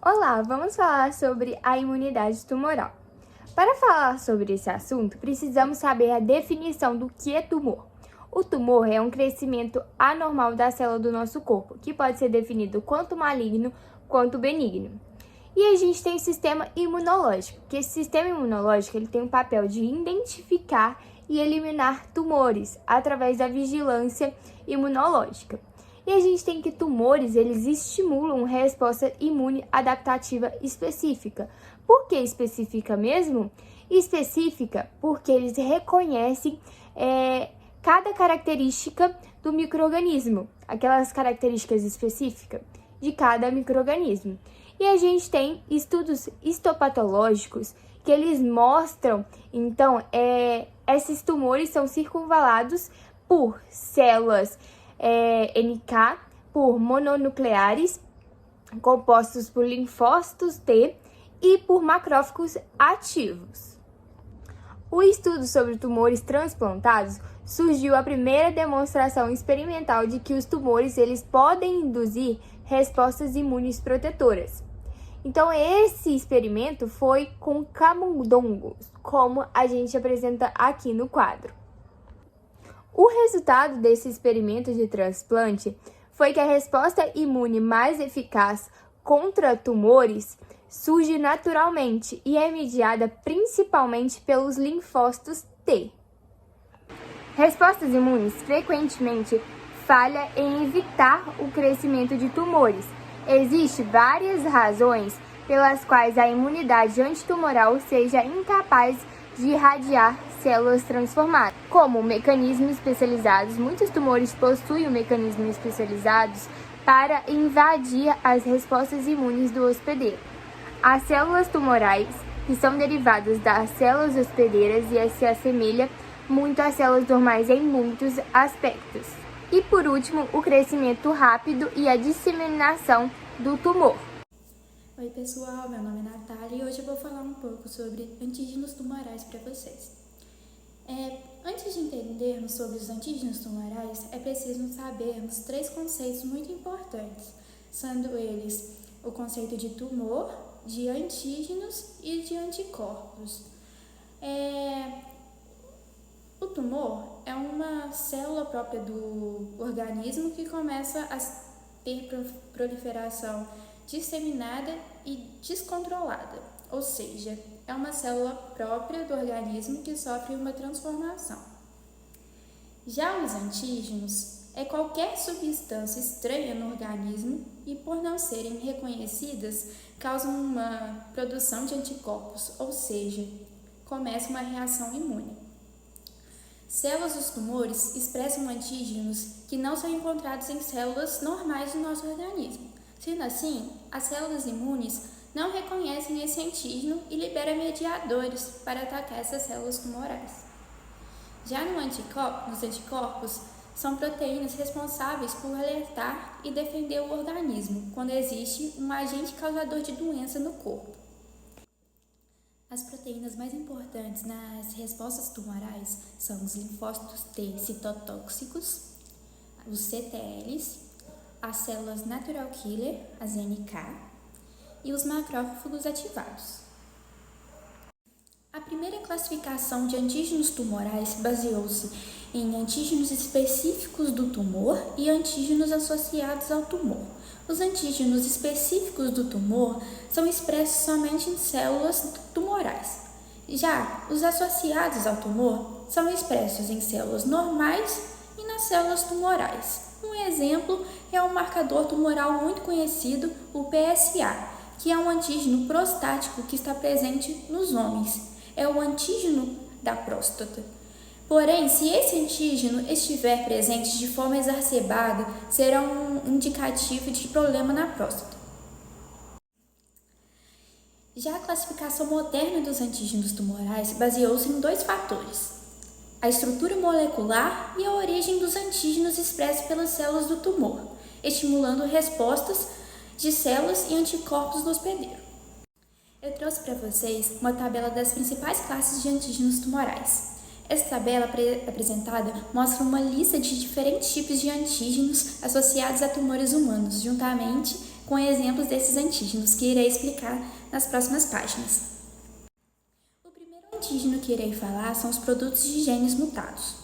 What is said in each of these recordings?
Olá, vamos falar sobre a imunidade tumoral. Para falar sobre esse assunto, precisamos saber a definição do que é tumor. O tumor é um crescimento anormal da célula do nosso corpo, que pode ser definido quanto maligno quanto benigno. E a gente tem o sistema imunológico, que esse sistema imunológico ele tem o papel de identificar e eliminar tumores através da vigilância imunológica. E a gente tem que tumores, eles estimulam resposta imune adaptativa específica. Por que específica mesmo? Específica porque eles reconhecem cada característica do micro-organismo, aquelas características específicas de cada micro-organismo. E a gente tem estudos histopatológicos que eles mostram, então, esses tumores são circunvalados por células NK, por mononucleares, compostos por linfócitos T e por macrófagos ativos. O estudo sobre tumores transplantados surgiu a primeira demonstração experimental de que os tumores eles podem induzir respostas imunes protetoras. Então, esse experimento foi com camundongos, como a gente apresenta aqui no quadro. O resultado desse experimento de transplante foi que a resposta imune mais eficaz contra tumores surge naturalmente e é mediada principalmente pelos linfócitos T. Respostas imunes frequentemente falham em evitar o crescimento de tumores. Existem várias razões pelas quais a imunidade antitumoral seja incapaz de irradiar células transformadas, como mecanismos especializados. Muitos tumores possuem mecanismos especializados para invadir as respostas imunes do hospedeiro. As células tumorais, que são derivadas das células hospedeiras e se assemelham muito às células normais em muitos aspectos. E por último, o crescimento rápido e a disseminação do tumor. Oi pessoal, meu nome é Natália e hoje eu vou falar um pouco sobre antígenos tumorais para vocês. Antes de entendermos sobre os antígenos tumorais, é preciso sabermos três conceitos muito importantes, sendo eles o conceito de tumor, de antígenos e de anticorpos. O tumor é uma célula própria do organismo que começa a ter proliferação disseminada e descontrolada, ou seja, é uma célula própria do organismo que sofre uma transformação. Já os antígenos é qualquer substância estranha no organismo e, por não serem reconhecidas, causam uma produção de anticorpos, ou seja, começa uma reação imune. Células dos tumores expressam antígenos que não são encontrados em células normais do nosso organismo. Sendo assim, as células imunes não reconhecem esse antígeno e liberam mediadores para atacar essas células tumorais. Já nos anticorpos, são proteínas responsáveis por alertar e defender o organismo quando existe um agente causador de doença no corpo. As proteínas mais importantes nas respostas tumorais são os linfócitos T citotóxicos, os CTLs, as células natural killer, as NK, e os macrófagos ativados. A primeira classificação de antígenos tumorais baseou-se em antígenos específicos do tumor e antígenos associados ao tumor. Os antígenos específicos do tumor são expressos somente em células tumorais. Já os associados ao tumor são expressos em células normais e nas células tumorais. Um exemplo é um marcador tumoral muito conhecido, o PSA, que é um antígeno prostático que está presente nos homens. É o antígeno da próstata. Porém, se esse antígeno estiver presente de forma exacerbada, será um indicativo de problema na próstata. Já a classificação moderna dos antígenos tumorais baseou-se em dois fatores: a estrutura molecular e a origem dos antígenos expressos pelas células do tumor, estimulando respostas de células e anticorpos do hospedeiro. Eu trouxe para vocês uma tabela das principais classes de antígenos tumorais. Essa tabela apresentada mostra uma lista de diferentes tipos de antígenos associados a tumores humanos, juntamente com exemplos desses antígenos que irei explicar nas próximas páginas. O primeiro antígeno que irei falar são os produtos de genes mutados.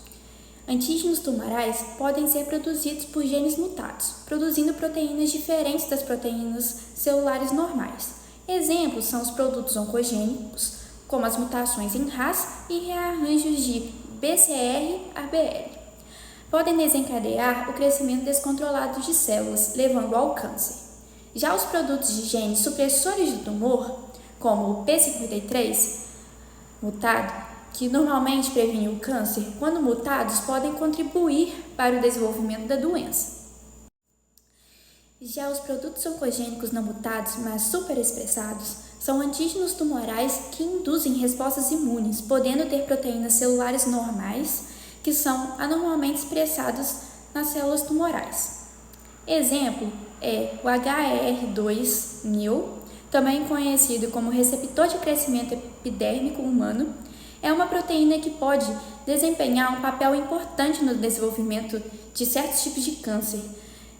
Antígenos tumorais podem ser produzidos por genes mutados, produzindo proteínas diferentes das proteínas celulares normais. Exemplos são os produtos oncogênicos, como as mutações em RAS e rearranjos de BCR-ABL. Podem desencadear o crescimento descontrolado de células, levando ao câncer. Já os produtos de genes supressores do tumor, como o P53 mutado, que normalmente previne o câncer, quando mutados, podem contribuir para o desenvolvimento da doença. Já os produtos oncogênicos não mutados, mas superexpressados, são antígenos tumorais que induzem respostas imunes, podendo ter proteínas celulares normais, que são anormalmente expressadas nas células tumorais. Exemplo é o HER2-nil, também conhecido como receptor de crescimento epidérmico humano. É uma proteína que pode desempenhar um papel importante no desenvolvimento de certos tipos de câncer,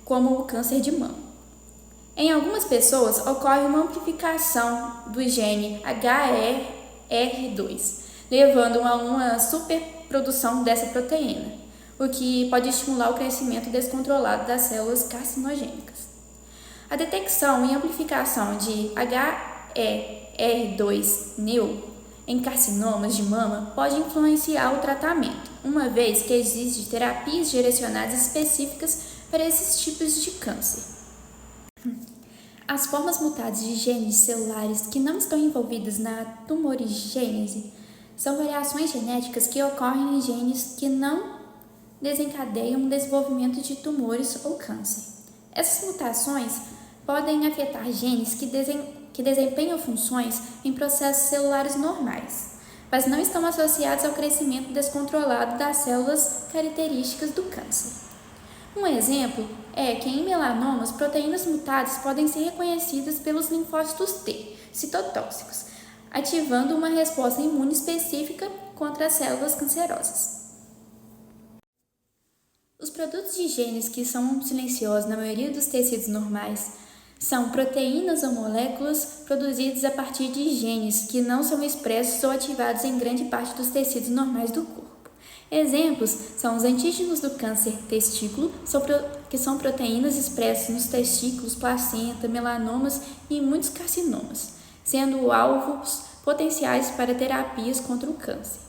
como o câncer de mama. Em algumas pessoas, ocorre uma amplificação do gene HER2, levando a uma superprodução dessa proteína, o que pode estimular o crescimento descontrolado das células carcinogênicas. A detecção e amplificação de HER2-nil em carcinomas de mama pode influenciar o tratamento, uma vez que existem terapias direcionadas específicas para esses tipos de câncer. As formas mutadas de genes celulares que não estão envolvidas na tumorigênese são variações genéticas que ocorrem em genes que não desencadeiam o desenvolvimento de tumores ou câncer. Essas mutações podem afetar genes que desempenham funções em processos celulares normais, mas não estão associados ao crescimento descontrolado das células características do câncer. Um exemplo é que em melanomas, proteínas mutadas podem ser reconhecidas pelos linfócitos T, citotóxicos, ativando uma resposta imune específica contra as células cancerosas. Os produtos de genes que são silenciosos na maioria dos tecidos normais são proteínas ou moléculas produzidas a partir de genes que não são expressos ou ativados em grande parte dos tecidos normais do corpo. Exemplos são os antígenos do câncer testículo, que são proteínas expressas nos testículos, placenta, melanomas e muitos carcinomas, sendo alvos potenciais para terapias contra o câncer.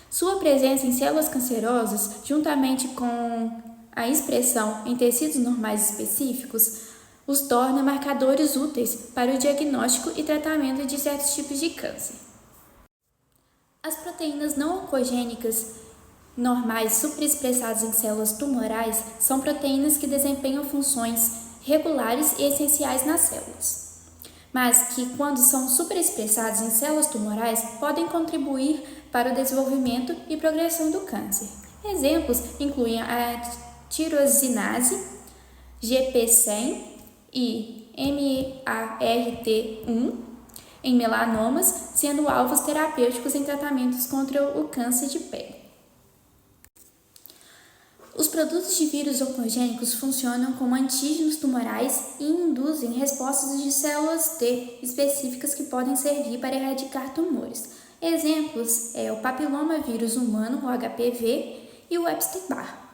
Sua presença em células cancerosas, juntamente com a expressão em tecidos normais específicos, os torna marcadores úteis para o diagnóstico e tratamento de certos tipos de câncer. As proteínas não oncogênicas normais superexpressadas em células tumorais são proteínas que desempenham funções regulares e essenciais nas células, mas que, quando são superexpressadas em células tumorais, podem contribuir para o desenvolvimento e progressão do câncer. Exemplos incluem a tirosinase, GP100 e MART1 em melanomas, sendo alvos terapêuticos em tratamentos contra o câncer de pele. Os produtos de vírus oncogênicos funcionam como antígenos tumorais e induzem respostas de células T específicas que podem servir para erradicar tumores. Exemplos é o papilomavírus humano, o HPV, e o Epstein-Barr.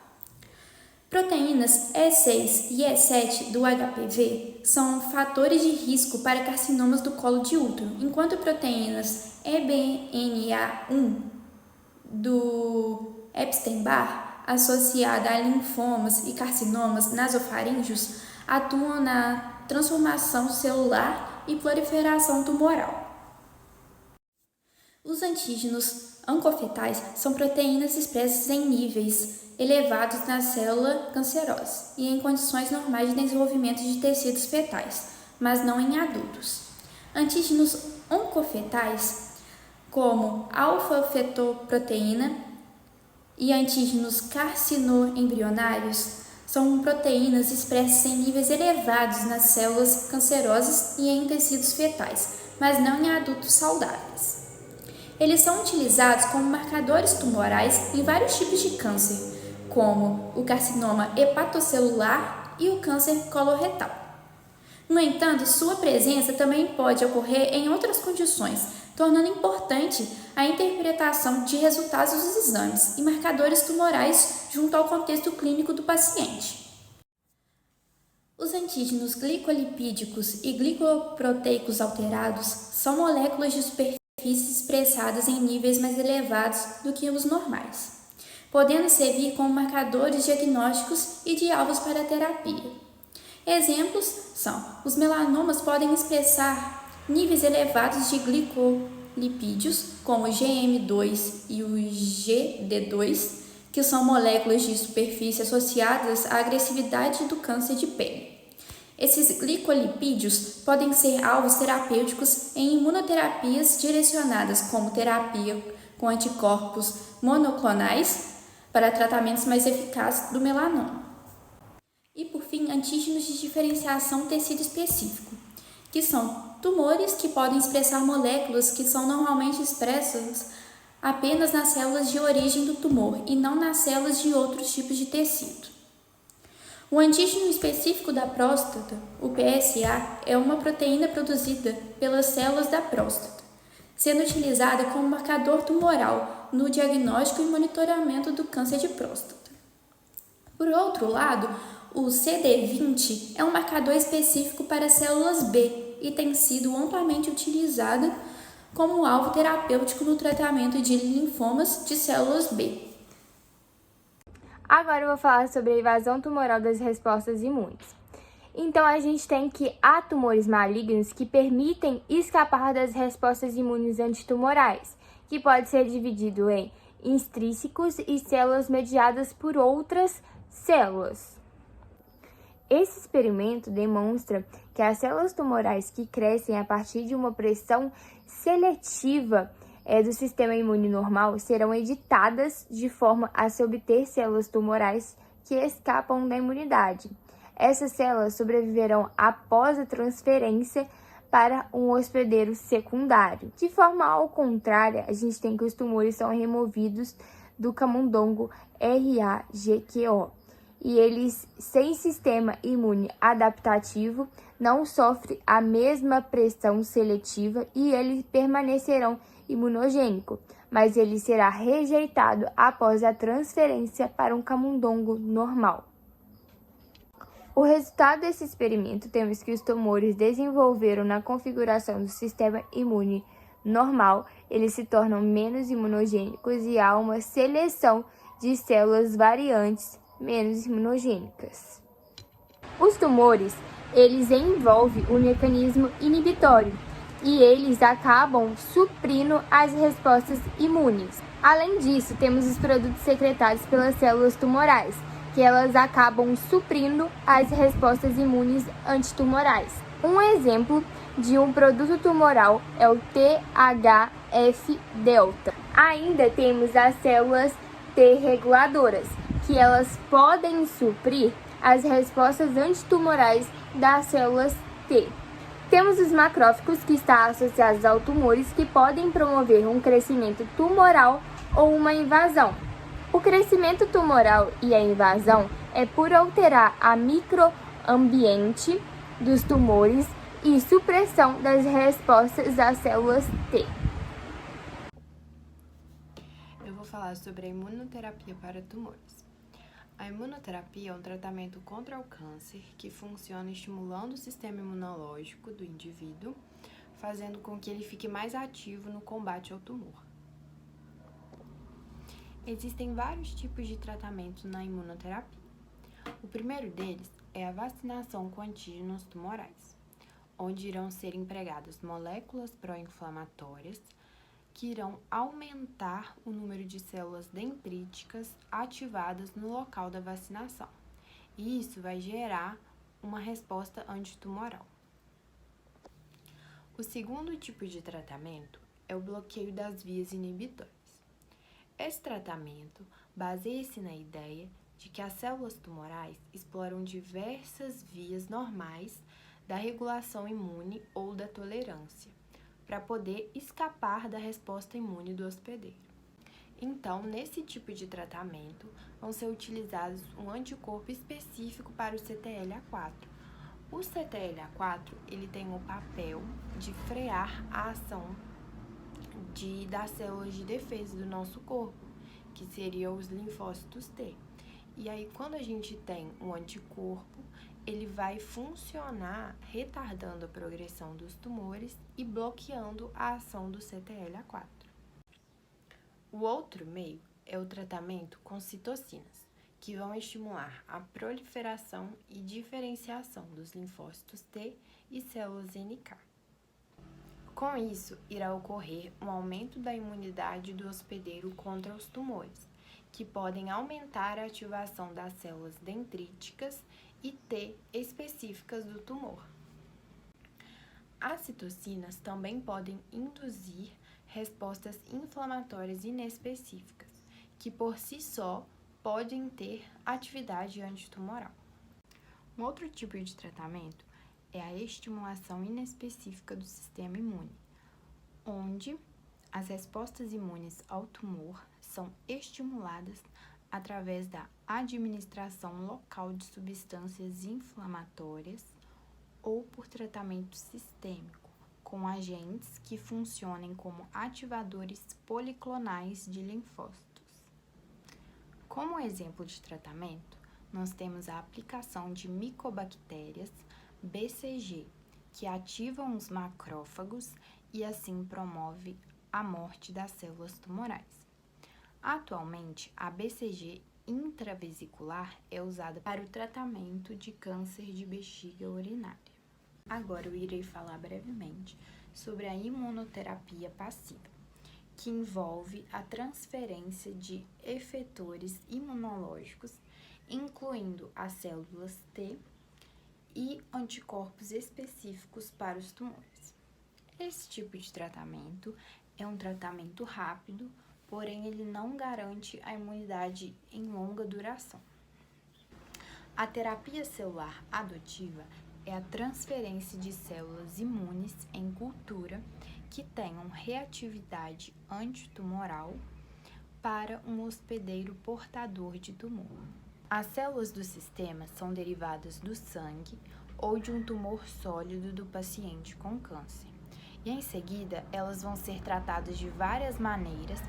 Proteínas E6 e E7 do HPV são fatores de risco para carcinomas do colo de útero, enquanto proteínas EBNA1 do Epstein-Barr, associada a linfomas e carcinomas nasofaríngeos, atuam na transformação celular e proliferação tumoral. Os antígenos oncofetais são proteínas expressas em níveis elevados na célula cancerosa e em condições normais de desenvolvimento de tecidos fetais, mas não em adultos. Antígenos oncofetais, como alfa-fetoproteína e antígenos carcinoembrionários, são proteínas expressas em níveis elevados nas células cancerosas e em tecidos fetais, mas não em adultos saudáveis. Eles são utilizados como marcadores tumorais em vários tipos de câncer, como o carcinoma hepatocelular e o câncer coloretal. No entanto, sua presença também pode ocorrer em outras condições, tornando importante a interpretação de resultados dos exames e marcadores tumorais junto ao contexto clínico do paciente. Os antígenos glicolipídicos e glicoproteicos alterados são moléculas de superfície expressadas em níveis mais elevados do que os normais, podendo servir como marcadores diagnósticos e de alvos para a terapia. Exemplos são: os melanomas podem expressar níveis elevados de glicolipídios, como o GM2 e o GD2, que são moléculas de superfície associadas à agressividade do câncer de pele. Esses glicolipídios podem ser alvos terapêuticos em imunoterapias direcionadas, como terapia com anticorpos monoclonais para tratamentos mais eficazes do melanoma. E, por fim, antígenos de diferenciação tecido específico, que são tumores que podem expressar moléculas que são normalmente expressas apenas nas células de origem do tumor e não nas células de outros tipos de tecido. O antígeno específico da próstata, o PSA, é uma proteína produzida pelas células da próstata, sendo utilizada como marcador tumoral no diagnóstico e monitoramento do câncer de próstata. Por outro lado, o CD20 é um marcador específico para células B e tem sido amplamente utilizado como alvo terapêutico no tratamento de linfomas de células B. Agora eu vou falar sobre a invasão tumoral das respostas imunes. Então, a gente tem que há tumores malignos que permitem escapar das respostas imunes antitumorais, que pode ser dividido em intrínsecos e células mediadas por outras células. Esse experimento demonstra que as células tumorais que crescem a partir de uma pressão seletiva do sistema imune normal serão editadas de forma a se obter células tumorais que escapam da imunidade. Essas células sobreviverão após a transferência para um hospedeiro secundário. De forma ao contrária, a gente tem que os tumores são removidos do camundongo RAGQO. E eles, sem sistema imune adaptativo, não sofrem a mesma pressão seletiva e eles permanecerão imunogênicos, mas ele será rejeitado após a transferência para um camundongo normal. O resultado desse experimento temos que os tumores desenvolveram na configuração do sistema imune normal, eles se tornam menos imunogênicos e há uma seleção de células variantes menos imunogênicas. Os tumores, eles envolvem o mecanismo inibitório e eles acabam suprindo as respostas imunes. Além disso, temos os produtos secretados pelas células tumorais, que elas acabam suprindo as respostas imunes antitumorais. Um exemplo de um produto tumoral é o THF-delta. Ainda temos as células T reguladoras, que elas podem suprir as respostas antitumorais das células T. Temos os macrófagos, que estão associados aos tumores, que podem promover um crescimento tumoral ou uma invasão. O crescimento tumoral e a invasão é por alterar a microambiente dos tumores e supressão das respostas das células T. Eu vou falar sobre a imunoterapia para tumores. A imunoterapia é um tratamento contra o câncer que funciona estimulando o sistema imunológico do indivíduo, fazendo com que ele fique mais ativo no combate ao tumor. Existem vários tipos de tratamento na imunoterapia. O primeiro deles é a vacinação com antígenos tumorais, onde irão ser empregadas moléculas pró-inflamatórias que irão aumentar o número de células dendríticas ativadas no local da vacinação. E isso vai gerar uma resposta antitumoral. O segundo tipo de tratamento é o bloqueio das vias inibitórias. Esse tratamento baseia-se na ideia de que as células tumorais exploram diversas vias normais da regulação imune ou da tolerância, para poder escapar da resposta imune do hospedeiro. Então, nesse tipo de tratamento, vão ser utilizados um anticorpo específico para o CTLA4, O CTLA4 ele tem o papel de frear a ação das células de defesa do nosso corpo, que seriam os linfócitos T. E aí, quando a gente tem um anticorpo, ele vai funcionar retardando a progressão dos tumores e bloqueando a ação do CTLA4. O outro meio é o tratamento com citocinas, que vão estimular a proliferação e diferenciação dos linfócitos T e células NK. Com isso, irá ocorrer um aumento da imunidade do hospedeiro contra os tumores, que podem aumentar a ativação das células dendríticas e T específicas do tumor. As citocinas também podem induzir respostas inflamatórias inespecíficas, que por si só podem ter atividade antitumoral. Um outro tipo de tratamento é a estimulação inespecífica do sistema imune, onde as respostas imunes ao tumor são estimuladas através da administração local de substâncias inflamatórias ou por tratamento sistêmico, com agentes que funcionem como ativadores policlonais de linfócitos. Como exemplo de tratamento, nós temos a aplicação de micobactérias BCG, que ativam os macrófagos e assim promove a morte das células tumorais. Atualmente, a BCG intravesicular é usada para o tratamento de câncer de bexiga urinária. Agora eu irei falar brevemente sobre a imunoterapia passiva, que envolve a transferência de efetores imunológicos, incluindo as células T e anticorpos específicos para os tumores. Esse tipo de tratamento é um tratamento rápido, porém ele não garante a imunidade em longa duração. A terapia celular adotiva é a transferência de células imunes em cultura que tenham reatividade antitumoral para um hospedeiro portador de tumor. As células do sistema são derivadas do sangue ou de um tumor sólido do paciente com câncer. E em seguida, elas vão ser tratadas de várias maneiras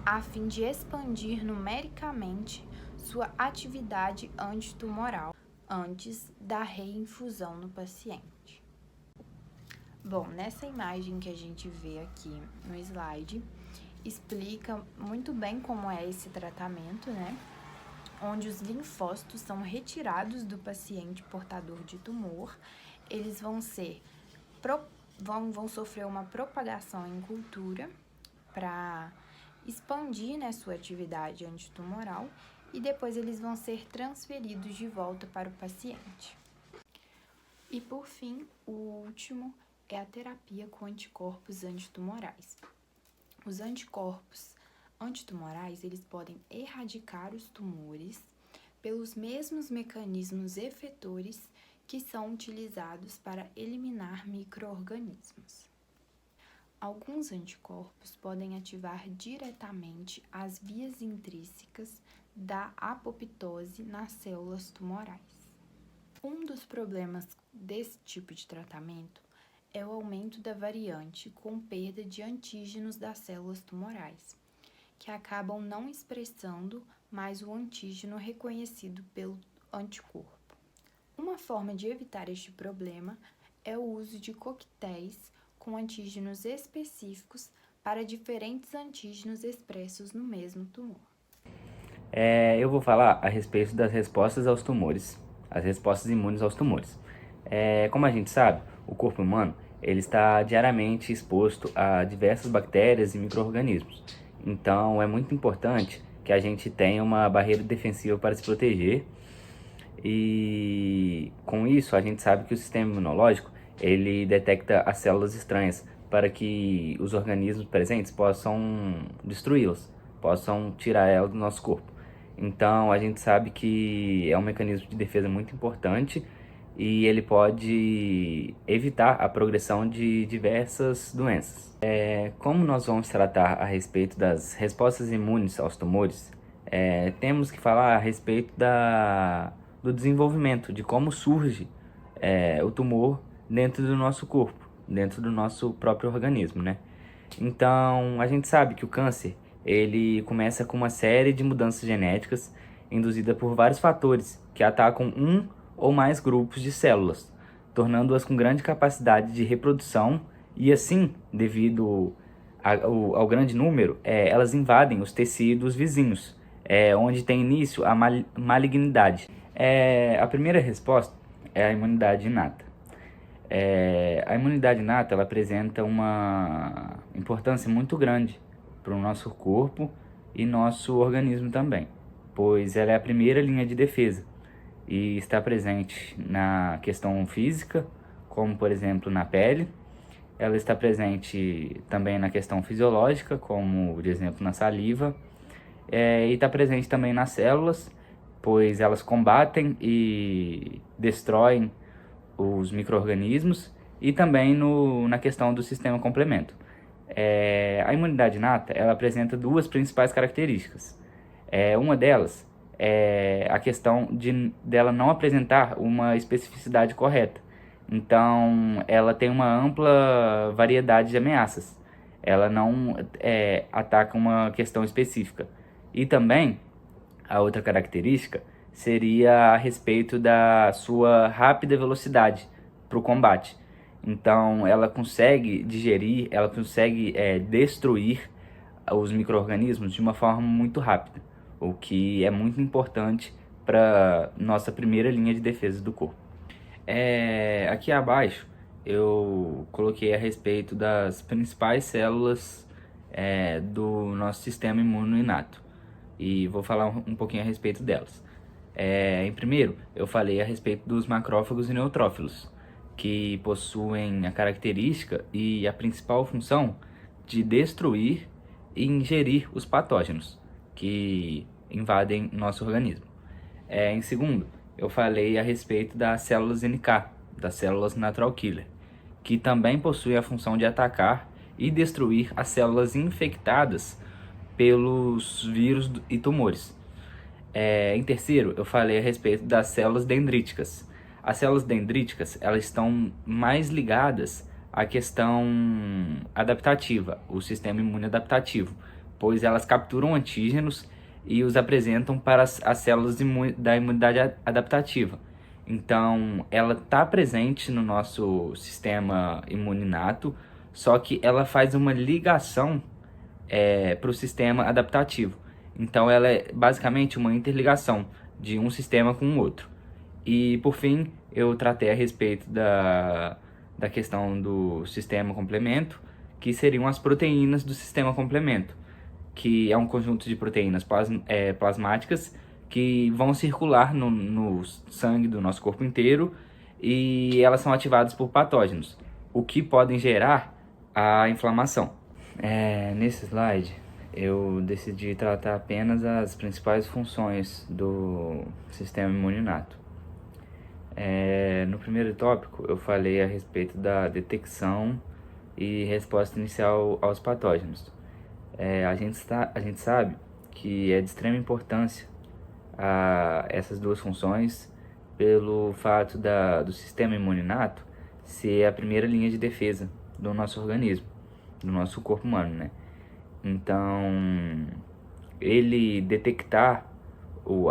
a fim de expandir numericamente sua atividade antitumoral antes da reinfusão no paciente. Bom, nessa imagem que a gente vê aqui no slide, explica muito bem como é esse tratamento, né? Onde os linfócitos são retirados do paciente portador de tumor, eles vão sofrer uma propagação em cultura para expandir, né, sua atividade antitumoral e depois eles vão ser transferidos de volta para o paciente. E por fim, o último é a terapia com anticorpos antitumorais. Os anticorpos antitumorais, eles podem erradicar os tumores pelos mesmos mecanismos efetores que são utilizados para eliminar micro-organismos. Alguns anticorpos podem ativar diretamente as vias intrínsecas da apoptose nas células tumorais. Um dos problemas desse tipo de tratamento é o aumento da variante com perda de antígenos das células tumorais, que acabam não expressando mais o antígeno reconhecido pelo anticorpo. Uma forma de evitar este problema é o uso de coquetéis com antígenos específicos para diferentes antígenos expressos no mesmo tumor. Eu vou falar a respeito das respostas aos tumores, as respostas imunes aos tumores. Como a gente sabe, o corpo humano ele está diariamente exposto a diversas bactérias e micro-organismos. Então, é muito importante que a gente tenha uma barreira defensiva para se proteger. E com isso, a gente sabe que o sistema imunológico ele detecta as células estranhas para que os organismos presentes possam destruí-las, possam tirar elas do nosso corpo. Então, a gente sabe que é um mecanismo de defesa muito importante e ele pode evitar a progressão de diversas doenças. Como nós vamos tratar a respeito das respostas imunes aos tumores, temos que falar a respeito do desenvolvimento, de como surge o tumor dentro do nosso corpo, dentro do nosso próprio organismo, né? Então, a gente sabe que o câncer, ele começa com uma série de mudanças genéticas induzida por vários fatores que atacam um ou mais grupos de células, tornando-as com grande capacidade de reprodução e assim, devido ao grande número, elas invadem os tecidos vizinhos, onde tem início a malignidade. A primeira resposta é a imunidade inata. A imunidade inata ela apresenta uma importância muito grande para o nosso corpo e nosso organismo também, pois ela é a primeira linha de defesa e está presente na questão física, como por exemplo na pele. Ela está presente também na questão fisiológica, como de exemplo na saliva, e está presente também nas células, pois elas combatem e destroem os micro-organismos, e também na questão do sistema complemento. A imunidade inata ela apresenta duas principais características. Uma delas é a questão dela não apresentar uma especificidade correta. Então, ela tem uma ampla variedade de ameaças. Ela não ataca uma questão específica. E também, a outra característica seria a respeito da sua rápida velocidade para o combate. Então, ela consegue digerir, ela consegue destruir os micro-organismos de uma forma muito rápida, o que é muito importante para nossa primeira linha de defesa do corpo. Aqui abaixo eu coloquei a respeito das principais células do nosso sistema imune inato e vou falar um pouquinho a respeito delas. Em primeiro, eu falei a respeito dos macrófagos e neutrófilos, que possuem a característica e a principal função de destruir e ingerir os patógenos que invadem nosso organismo. Em segundo, eu falei a respeito das células NK, das células natural killer, que também possuem a função de atacar e destruir as células infectadas pelos vírus e tumores. Em terceiro, eu falei a respeito das células dendríticas. As células dendríticas, elas estão mais ligadas à questão adaptativa, o sistema imune adaptativo, pois elas capturam antígenos e os apresentam para as células da imunidade adaptativa. Então, ela está presente no nosso sistema imune inato, só que ela faz uma ligação para o sistema adaptativo. Então, ela é basicamente uma interligação de um sistema com o outro. E, por fim, eu tratei a respeito da questão do sistema complemento, que seriam as proteínas do sistema complemento, que é um conjunto de proteínas plasmáticas que vão circular no sangue do nosso corpo inteiro e elas são ativadas por patógenos, o que podem gerar a inflamação. Nesse slide, eu decidi tratar apenas as principais funções do sistema imune inato. No primeiro tópico, eu falei a respeito da detecção e resposta inicial aos patógenos. A gente sabe que é de extrema importância essas duas funções pelo fato do sistema imune inato ser a primeira linha de defesa do nosso organismo, do nosso corpo humano, né? Então, ele detectar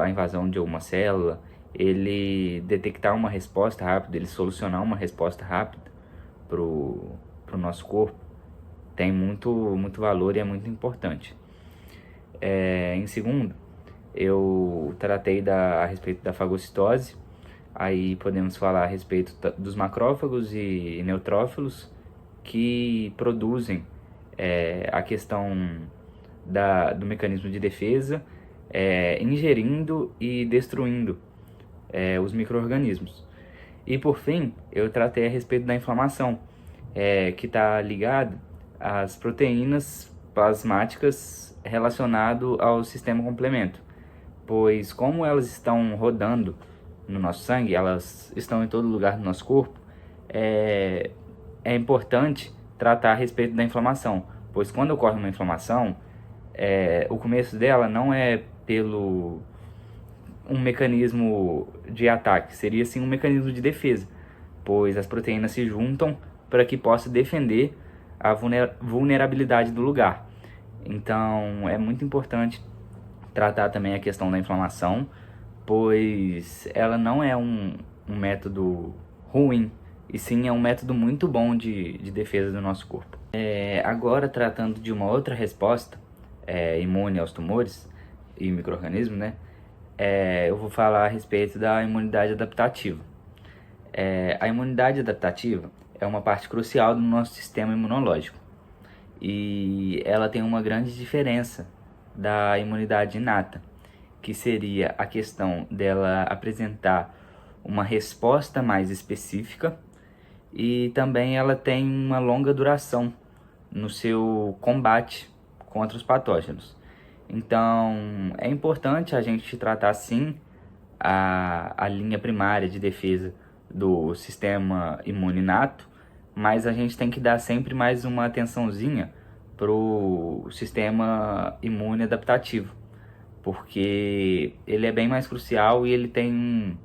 a invasão de uma célula, ele detectar uma resposta rápida, ele solucionar uma resposta rápida pro nosso corpo, tem muito valor e é muito importante. Em segundo, eu tratei a respeito da fagocitose, aí podemos falar a respeito dos macrófagos e neutrófilos que produzem a questão do mecanismo de defesa, ingerindo e destruindo os micro-organismos. E por fim, eu tratei a respeito da inflamação, que está ligado às proteínas plasmáticas relacionado ao sistema complemento, pois como elas estão rodando no nosso sangue, elas estão em todo lugar do nosso corpo, é importante tratar a respeito da inflamação, pois quando ocorre uma inflamação, o começo dela não é pelo um mecanismo de ataque, seria sim um mecanismo de defesa, pois as proteínas se juntam para que possa defender a vulnerabilidade do lugar. Então, é muito importante tratar também a questão da inflamação, pois ela não é um método ruim, e sim é um método muito bom de defesa do nosso corpo. Agora, tratando de uma outra resposta imune aos tumores e micro-organismos, né? Eu vou falar a respeito da imunidade adaptativa. A imunidade adaptativa é uma parte crucial do nosso sistema imunológico e ela tem uma grande diferença da imunidade inata, que seria a questão dela apresentar uma resposta mais específica e também ela tem uma longa duração no seu combate contra os patógenos. Então, é importante a gente tratar sim a linha primária de defesa do sistema imune inato, mas a gente tem que dar sempre mais uma atençãozinha para o sistema imune adaptativo, porque ele é bem mais crucial e ele tem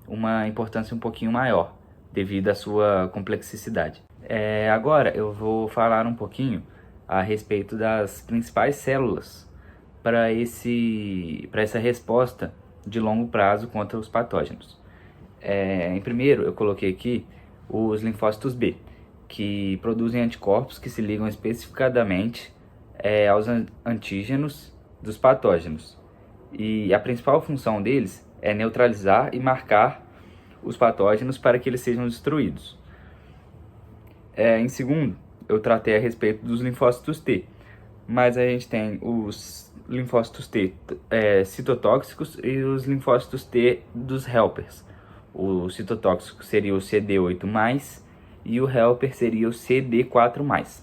uma importância um pouquinho maior devido à sua complexidade. Agora eu vou falar um pouquinho a respeito das principais células para essa resposta de longo prazo contra os patógenos. Em primeiro, eu coloquei aqui os linfócitos B, que produzem anticorpos que se ligam especificadamente aos antígenos dos patógenos. E a principal função deles é neutralizar e marcar os patógenos para que eles sejam destruídos. Em segundo, eu tratei a respeito dos linfócitos T, mas a gente tem os linfócitos T citotóxicos e os linfócitos T dos helpers. O citotóxico seria o CD8+, e o helper seria o CD4+.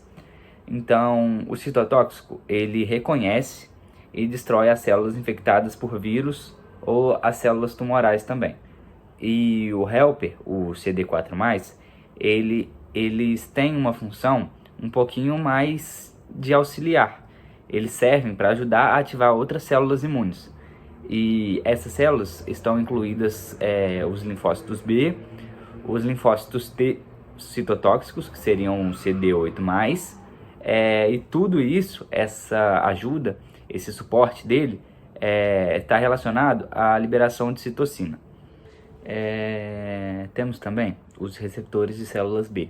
Então, o citotóxico, ele reconhece e destrói as células infectadas por vírus ou as células tumorais também. E o helper, o CD4+, eles têm uma função um pouquinho mais de auxiliar. Eles servem para ajudar a ativar outras células imunes. E essas células estão incluídas os linfócitos B, os linfócitos T citotóxicos, que seriam CD8+, e tudo isso, essa ajuda, esse suporte dele, está relacionado à liberação de citocina. Temos também os receptores de células B,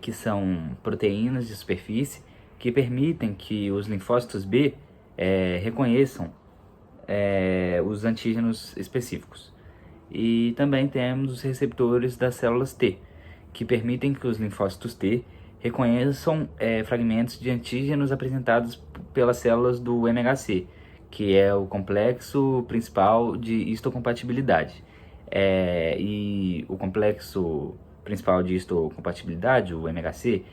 que são proteínas de superfície que permitem que os linfócitos B reconheçam os antígenos específicos. E também temos os receptores das células T, que permitem que os linfócitos T reconheçam fragmentos de antígenos apresentados pelas células do MHC, que é o complexo principal de histocompatibilidade. E o complexo principal de histocompatibilidade, o MHC,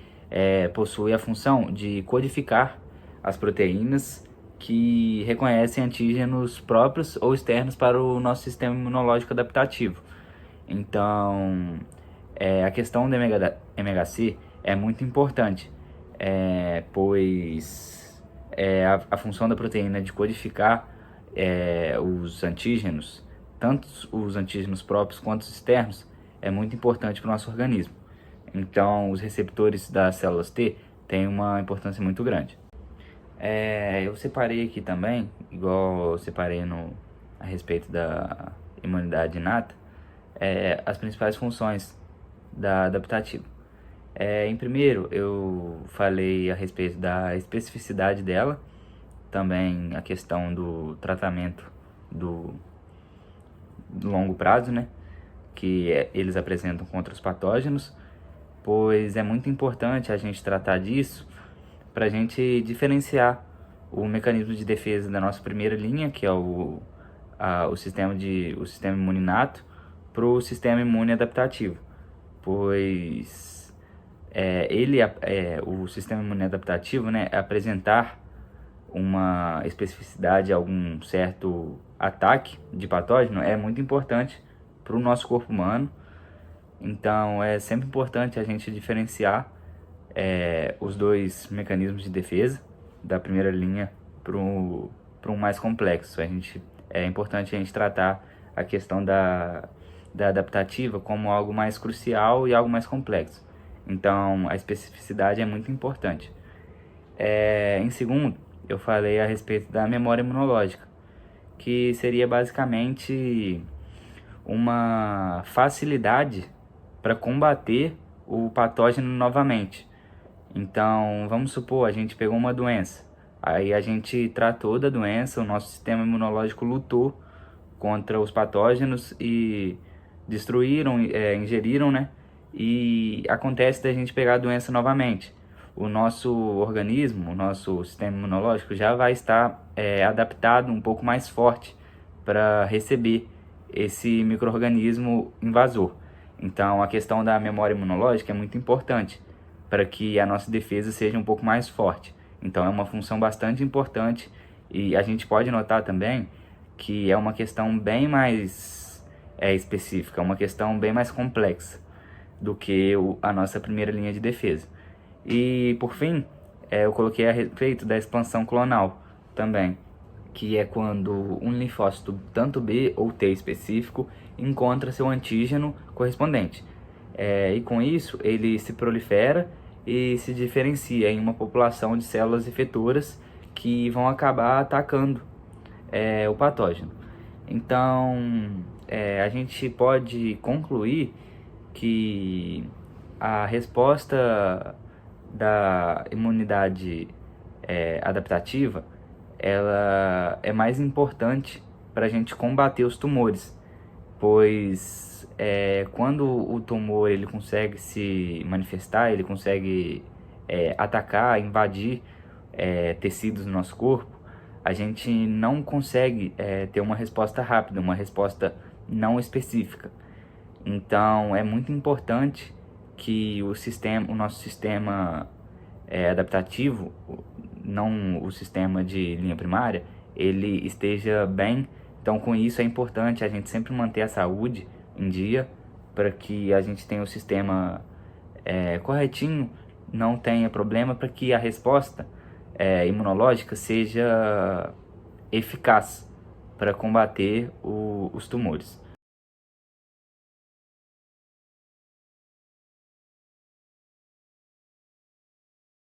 possui a função de codificar as proteínas que reconhecem antígenos próprios ou externos para o nosso sistema imunológico adaptativo. Então, a questão do MHC é muito importante, pois a função da proteína de codificar os antígenos, tanto os antígenos próprios quanto os externos, é muito importante para o nosso organismo. Então, os receptores das células T têm uma importância muito grande. Eu separei aqui também, igual eu separei a respeito da imunidade inata, as principais funções da adaptativa. Em primeiro, eu falei a respeito da especificidade dela, também a questão do tratamento do longo prazo, né, que eles apresentam contra os patógenos, pois é muito importante a gente tratar disso para a gente diferenciar o mecanismo de defesa da nossa primeira linha, que é o sistema imune inato, para o sistema imune adaptativo, pois o sistema imune adaptativo, né, apresentar uma especificidade, algum certo ataque de patógeno é muito importante para o nosso corpo humano. Então é sempre importante a gente diferenciar os dois mecanismos de defesa da primeira linha para um mais complexo. É importante a gente tratar a questão da da adaptativa como algo mais crucial e algo mais complexo. Então, a especificidade é muito importante. Em segundo, eu falei a respeito da memória imunológica, que seria basicamente uma facilidade para combater o patógeno novamente. Então, vamos supor, a gente pegou uma doença, aí a gente tratou da doença, o nosso sistema imunológico lutou contra os patógenos e destruíram, ingeriram, né? E acontece da gente pegar a doença novamente. O nosso organismo, o nosso sistema imunológico já vai estar adaptado, um pouco mais forte para receber esse micro-organismo invasor. Então, a questão da memória imunológica é muito importante para que a nossa defesa seja um pouco mais forte. Então, é uma função bastante importante e a gente pode notar também que é uma questão bem mais específica, uma questão bem mais complexa do que a nossa primeira linha de defesa. E, por fim, eu coloquei a respeito da expansão clonal também, que é quando um linfócito, tanto B ou T específico, encontra seu antígeno correspondente. E com isso, ele se prolifera e se diferencia em uma população de células efetoras que vão acabar atacando o patógeno. Então, a gente pode concluir que a resposta da imunidade adaptativa ela é mais importante para a gente combater os tumores, pois quando o tumor ele consegue se manifestar, ele consegue atacar, invadir tecidos do nosso corpo, a gente não consegue ter uma resposta rápida, uma resposta não específica. Então, é muito importante que o nosso sistema adaptativo, não o sistema de linha primária, ele esteja bem. Então, com isso é importante a gente sempre manter a saúde em dia para que a gente tenha o sistema corretinho, não tenha problema, para que a resposta imunológica seja eficaz para combater os tumores.